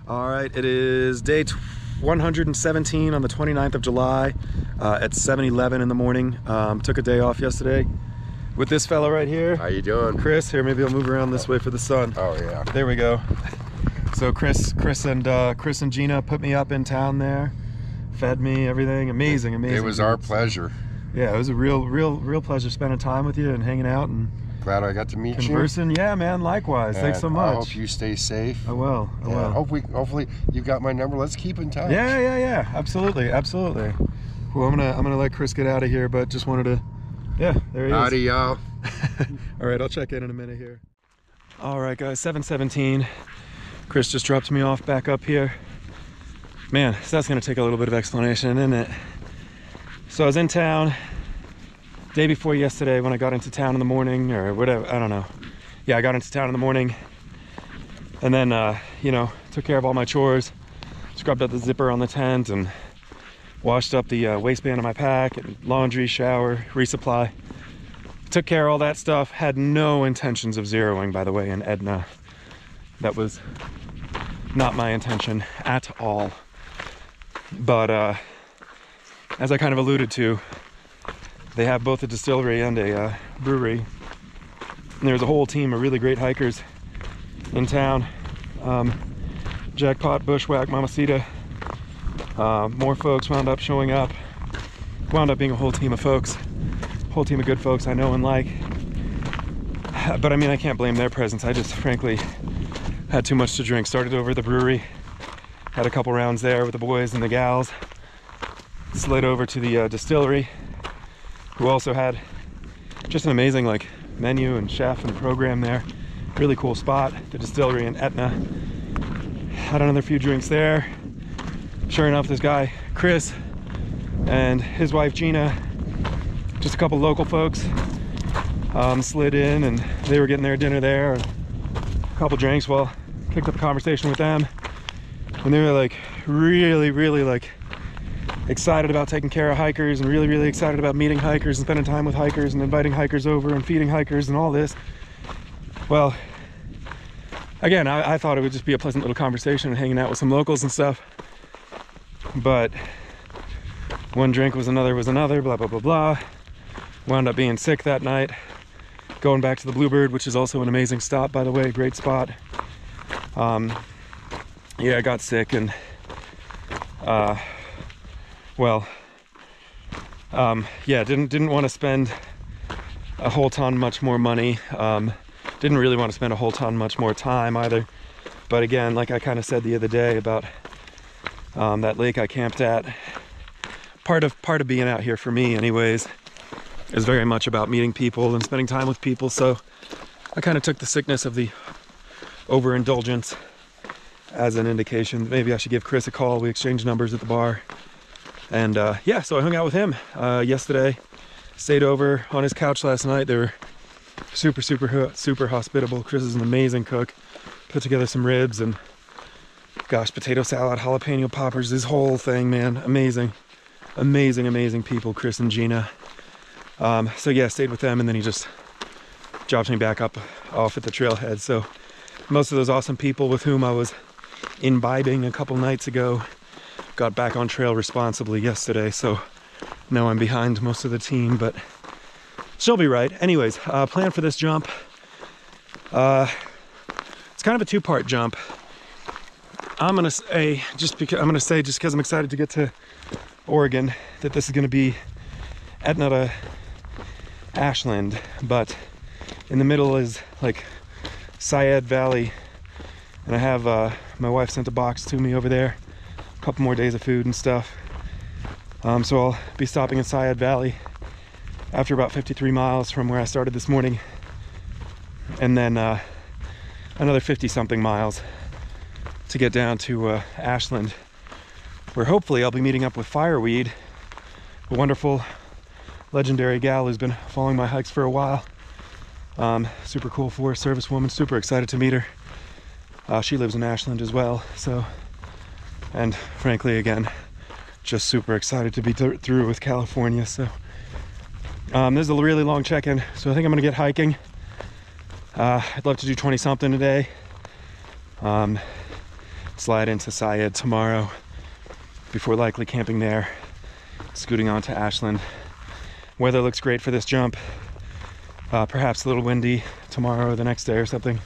All right, it is day 117 on the 29th of July at 7:11 in the morning. Took a day off yesterday with this fella right here. How you doing? Chris. Here, maybe I'll move around this way for the sun. Oh yeah. There we go. So Chris and Gina put me up in town there, fed me, everything. Amazing. It was our pleasure. Yeah, it was a real pleasure spending time with you and hanging out and glad I got to meet conversing. you. Yeah, man, likewise. And thanks so much. I hope you stay safe. I will. Hopefully you've got my number. Let's keep in touch. Yeah. Absolutely. Well, I'm gonna let Chris get out of here, but just wanted to. Yeah, there he is. Howdy, y'all. All right, I'll check in a minute here. All right, guys, 7:17. Chris just dropped me off back up here. Man, so that's gonna take a little bit of explanation, isn't it? So I was in town day before yesterday when I got into town in the morning, or whatever, I don't know. Yeah, I got into town in the morning and then, took care of all my chores, scrubbed out the zipper on the tent and washed up the waistband of my pack and laundry, shower, resupply. Took care of all that stuff. Had no intentions of zeroing, by the way, in Etna. That was not my intention at all. But as I kind of alluded to, they have both a distillery and a brewery. And there's a whole team of really great hikers in town. Jackpot, Bushwhack, Mamacita. More folks wound up showing up. Wound up being a whole team of folks. Whole team of good folks I know and like. But I mean, I can't blame their presence. I just frankly had too much to drink. Started over at the brewery. Had a couple rounds there with the boys and the gals. Slid over to the distillery, who also had just an amazing menu and chef and program there. Really cool spot, the distillery in Etna. Had another few drinks there. Sure enough, this guy Chris and his wife Gina, just a couple local folks, slid in and they were getting their dinner there. A couple drinks. Well, kicked up a conversation with them and they were really excited about taking care of hikers and really excited about meeting hikers and spending time with hikers and inviting hikers over and feeding hikers and all this. Well, again, I thought it would just be a pleasant little conversation and hanging out with some locals and stuff, but one drink was another, blah blah blah. Wound up being sick that night, going back to the Bluebird, which is also an amazing stop, by the way. Great spot. Yeah, I got sick and didn't want to spend a whole ton much more money. Didn't really want to spend a whole ton much more time either. But again, like I kind of said the other day about that lake I camped at, part of being out here for me anyways is very much about meeting people and spending time with people. So I kind of took the sickness of the overindulgence as an indication that maybe I should give Chris a call. We exchanged numbers at the bar. And so I hung out with him yesterday, stayed over on his couch last night. They were super hospitable. Chris is an amazing cook. Put together some ribs and potato salad, jalapeno poppers, this whole thing, man. Amazing people, Chris and Gina. So yeah, stayed with them and then he just dropped me back off at the trailhead. So most of those awesome people with whom I was imbibing a couple nights ago got back on trail responsibly yesterday, so now I'm behind most of the team, but she'll be right. Anyways, plan for this jump. It's kind of a two-part jump. I'm gonna say just because I'm excited to get to Oregon, that this is gonna be Etna to Ashland, but in the middle is Syed Valley, and I have my wife sent a box to me over there. Couple more days of food and stuff, so I'll be stopping in Syed Valley after about 53 miles from where I started this morning, and then another 50 something miles to get down to Ashland, where hopefully I'll be meeting up with Fireweed, a wonderful legendary gal who's been following my hikes for a while. Super cool Forest Service woman, super excited to meet her. She lives in Ashland as well, so, and frankly, again, just super excited to be through with California. So this is a really long check-in, so I think I'm gonna get hiking. I'd love to do 20 something today. slide into Syed tomorrow before likely camping there, scooting on to Ashland. Weather looks great for this jump. Perhaps a little windy tomorrow or the next day or something,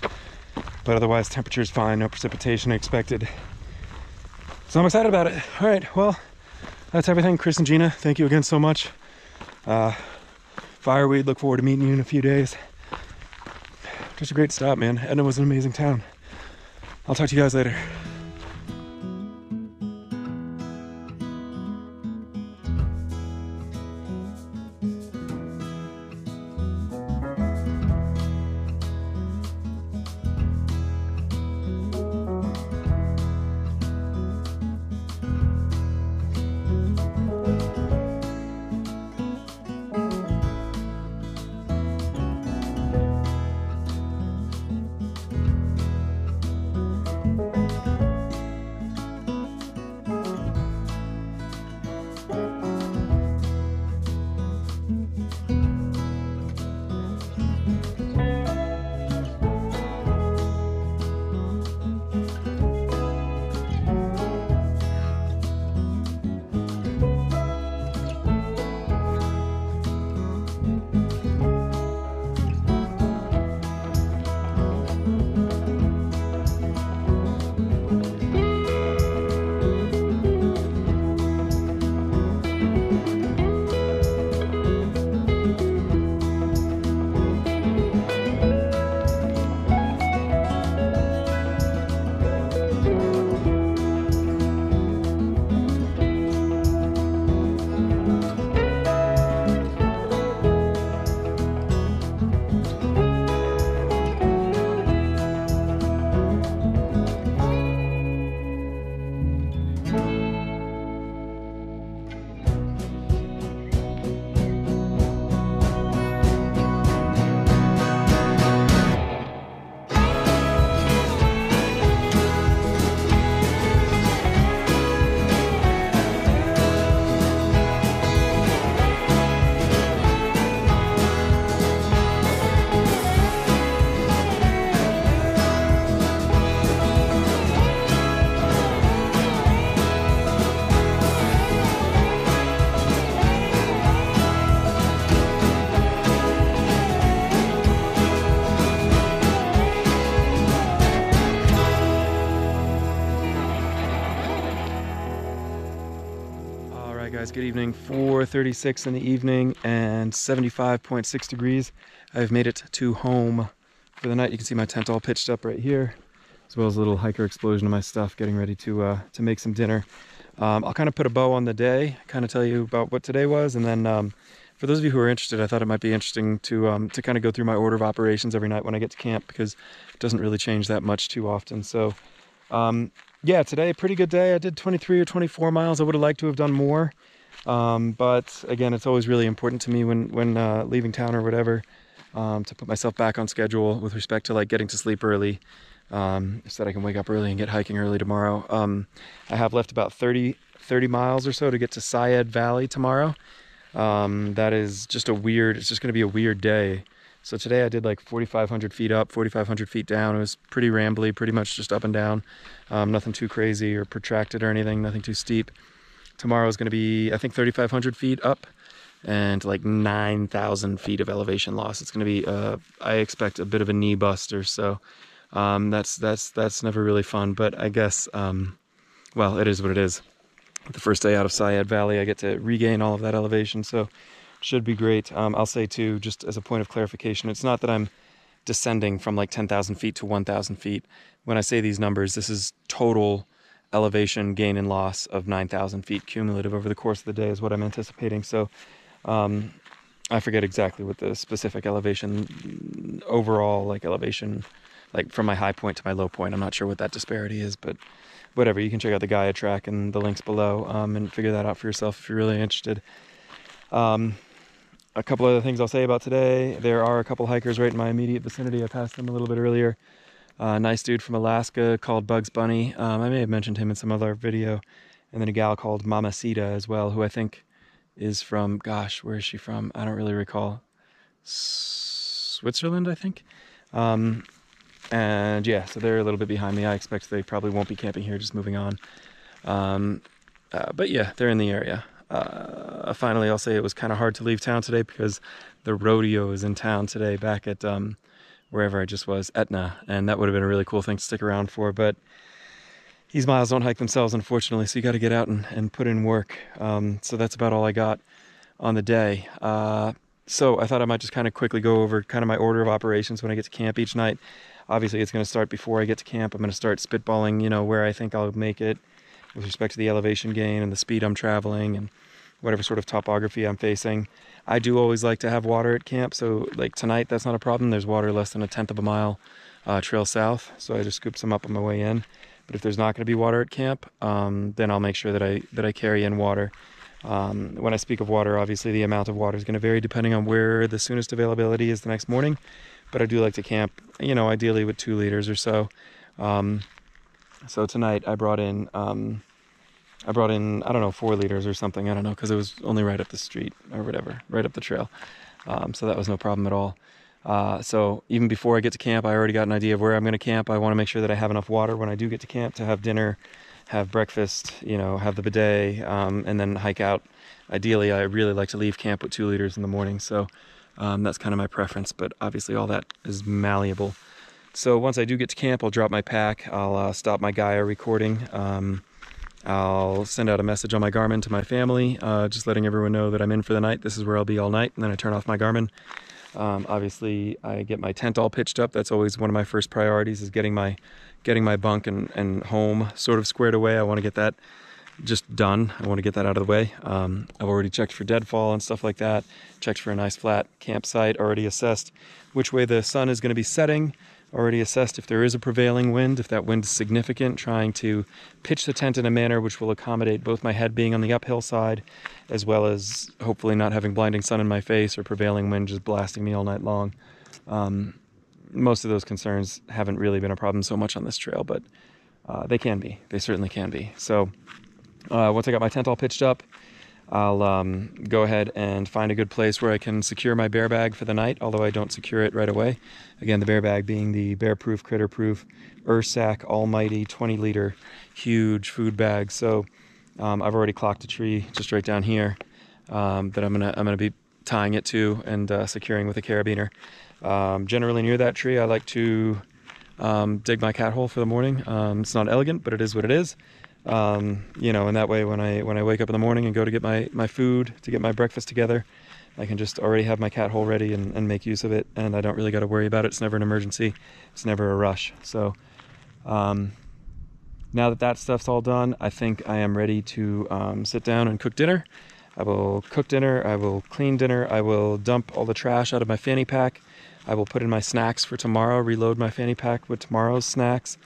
but otherwise temperature's fine, no precipitation expected. So I'm excited about it. All right, well, that's everything. Chris and Gina, thank you again so much. Fireweed, look forward to meeting you in a few days. Just a great stop, man. Etna was an amazing town. I'll talk to you guys later. Good evening. 4:36 in the evening and 75.6 degrees. I've made it to home for the night. You can see my tent all pitched up right here, as well as a little hiker explosion of my stuff, getting ready to make some dinner. I'll kind of put a bow on the day, kind of tell you about what today was, and then for those of you who are interested, I thought it might be interesting to kind of go through my order of operations every night when I get to camp, because it doesn't really change that much too often. So yeah, today, pretty good day. I did 23 or 24 miles. I would have liked to have done more. But again, it's always really important to me when leaving town or whatever, to put myself back on schedule with respect to like getting to sleep early, so that I can wake up early and get hiking early tomorrow. I have left about 30 miles or so to get to Syed Valley tomorrow. That is just it's just going to be a weird day. So today I did like 4,500 feet up, 4,500 feet down. It was pretty rambly, pretty much just up and down. Nothing too crazy or protracted or anything, nothing too steep. Tomorrow is going to be, I think, 3,500 feet up and like 9,000 feet of elevation loss. It's going to be, I expect, a bit of a knee buster. So that's never really fun. But I guess, well, it is what it is. The first day out of Syed Valley, I get to regain all of that elevation. So should be great. I'll say, too, just as a point of clarification, it's not that I'm descending from like 10,000 feet to 1,000 feet. When I say these numbers, this is total elevation gain and loss of 9,000 feet cumulative over the course of the day is what I'm anticipating. So I forget exactly what the specific elevation, overall like elevation, like from my high point to my low point. I'm not sure what that disparity is, but whatever. You can check out the Gaia track and the links below and figure that out for yourself if you're really interested. A couple other things I'll say about today. There are a couple hikers right in my immediate vicinity. I passed them a little bit earlier. Nice dude from Alaska called Bugs Bunny. I may have mentioned him in some other video. And then a gal called Mamacita as well, who I think is from, gosh, where is she from? I don't really recall. Switzerland, I think. And yeah, so they're a little bit behind me. I expect they probably won't be camping here, just moving on. But yeah, they're in the area. Finally, I'll say it was kind of hard to leave town today because the rodeo is in town today back at wherever I just was, Etna. And that would have been a really cool thing to stick around for. But these miles don't hike themselves, unfortunately, so you got to get out and put in work. So that's about all I got on the day. So I thought I might just kind of quickly go over kind of my order of operations when I get to camp each night. Obviously, it's going to start before I get to camp. I'm going to start spitballing, you know, where I think I'll make it with respect to the elevation gain and the speed I'm traveling and whatever sort of topography I'm facing. I do always like to have water at camp, so like tonight, that's not a problem. There's water less than 1/10 of a mile trail south, so I just scoop some up on my way in. But if there's not going to be water at camp, then I'll make sure that I carry in water. When I speak of water, obviously the amount of water is going to vary depending on where the soonest availability is the next morning. But I do like to camp, you know, ideally with 2 liters or so. So tonight I brought in, I don't know, 4 liters or something. I don't know, because it was only right up the street or whatever, right up the trail. So that was no problem at all. So even before I get to camp, I already got an idea of where I'm going to camp. I want to make sure that I have enough water when I do get to camp to have dinner, have breakfast, you know, have the bidet, and then hike out. Ideally, I really like to leave camp with 2 liters in the morning. So that's kind of my preference, but obviously all that is malleable. So once I do get to camp, I'll drop my pack. I'll stop my Gaia recording. I'll send out a message on my Garmin to my family, just letting everyone know that I'm in for the night. This is where I'll be all night, and then I turn off my Garmin. Obviously, I get my tent all pitched up. That's always one of my first priorities, is getting my bunk and home sort of squared away. I want to get that just done. I want to get that out of the way. I've already checked for deadfall and stuff like that. Checked for a nice flat campsite. Already assessed which way the sun is going to be setting. Already assessed if there is a prevailing wind, if that wind is significant, trying to pitch the tent in a manner which will accommodate both my head being on the uphill side, as well as hopefully not having blinding sun in my face or prevailing wind just blasting me all night long. Most of those concerns haven't really been a problem so much on this trail, but they can be. They certainly can be. So once I got my tent all pitched up, I'll go ahead and find a good place where I can secure my bear bag for the night, although I don't secure it right away. Again, the bear bag being the bear-proof, critter-proof, Ursack almighty 20-liter huge food bag. So I've already clocked a tree just right down here that I'm gonna be tying it to and securing with a carabiner. Generally near that tree, I like to dig my cat hole for the morning. It's not elegant, but it is what it is. You know, and that way when I wake up in the morning and go to get my food, to get my breakfast together, I can just already have my cat hole ready and make use of it, and I don't really got to worry about it. It's never an emergency. It's never a rush. So now that stuff's all done, I think I am ready to sit down and cook dinner. I will cook dinner, I will clean dinner, I will dump all the trash out of my fanny pack. I will put in my snacks for tomorrow, reload my fanny pack with tomorrow's snacks.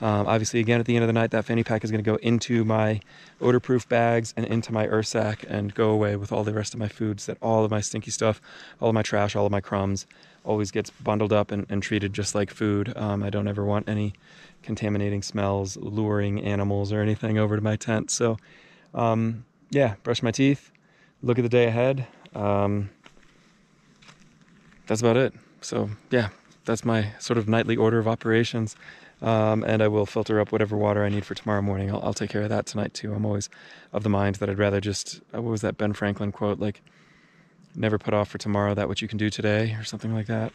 Obviously, again, at the end of the night, that fanny pack is going to go into my odor-proof bags and into my Ursack and go away with all the rest of my foods, that all of my stinky stuff, all of my trash, all of my crumbs, always gets bundled up and treated just like food. I don't ever want any contaminating smells, luring animals or anything over to my tent. So, yeah, brush my teeth, look at the day ahead. That's about it. So yeah, that's my sort of nightly order of operations. And I will filter up whatever water I need for tomorrow morning. I'll take care of that tonight too. I'm always of the mind that I'd rather just, what was that Ben Franklin quote? Like, never put off for tomorrow that which you can do today, or something like that.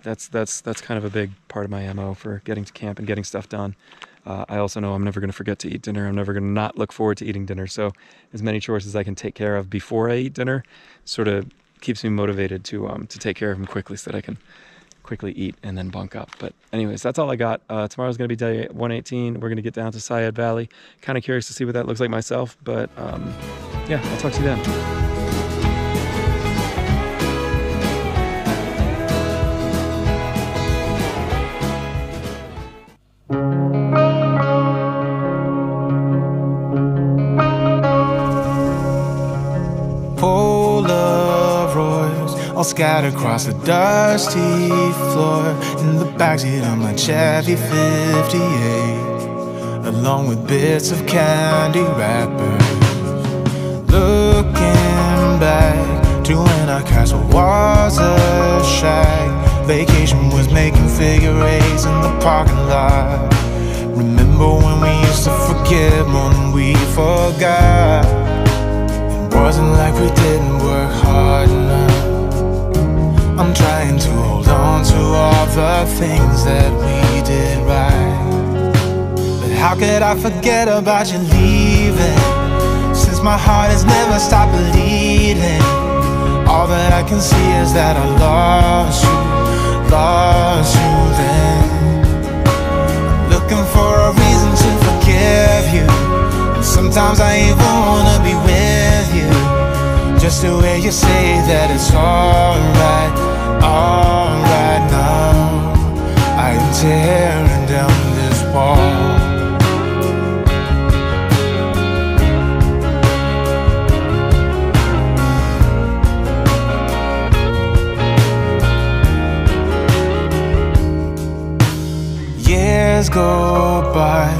That's kind of a big part of my MO for getting to camp and getting stuff done. I also know I'm never going to forget to eat dinner. I'm never going to not look forward to eating dinner. So as many chores as I can take care of before I eat dinner sort of keeps me motivated to take care of them quickly so that I can quickly eat and then bunk up. But anyways, that's all I got. Tomorrow's going to be day 118. We're going to get down to Syed Valley. Kind of curious to see what that looks like myself, but yeah, I'll talk to you then. All scattered across the dusty floor in the backseat of my Chevy 58, along with bits of candy wrappers. Looking back to when our castle was a shack, Vacation was making figure eights in the parking lot. Remember when we used to forgive more than we forgot? It wasn't like we didn't work hard enough. I'm trying to hold on to all the things that we did right. But how could I forget about you leaving? Since my heart has never stopped bleeding, all that I can see is that I lost you then. I'm looking for a reason to forgive you, and sometimes I even wanna be with you, just the way you say that it's alright now. I am tearing down this wall. Years go by,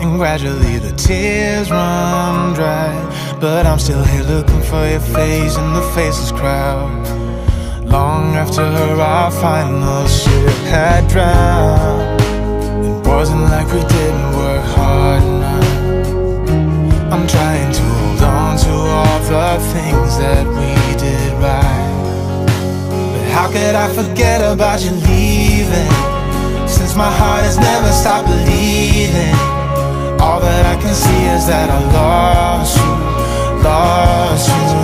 and gradually the tears run dry, but I'm still here looking for your face in the faceless crowd. Long after our final ship had drowned, it wasn't like we didn't work hard enough. I'm trying to hold on to all the things that we did right. But how could I forget about you leaving? Since my heart has never stopped bleeding, all that I can see is that I lost you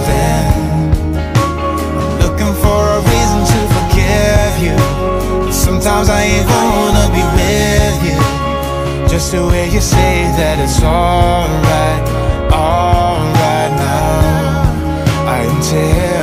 then. I'm looking for a reason to forgive you, sometimes I even wanna be with you, just the way you say that it's alright now. I am tearing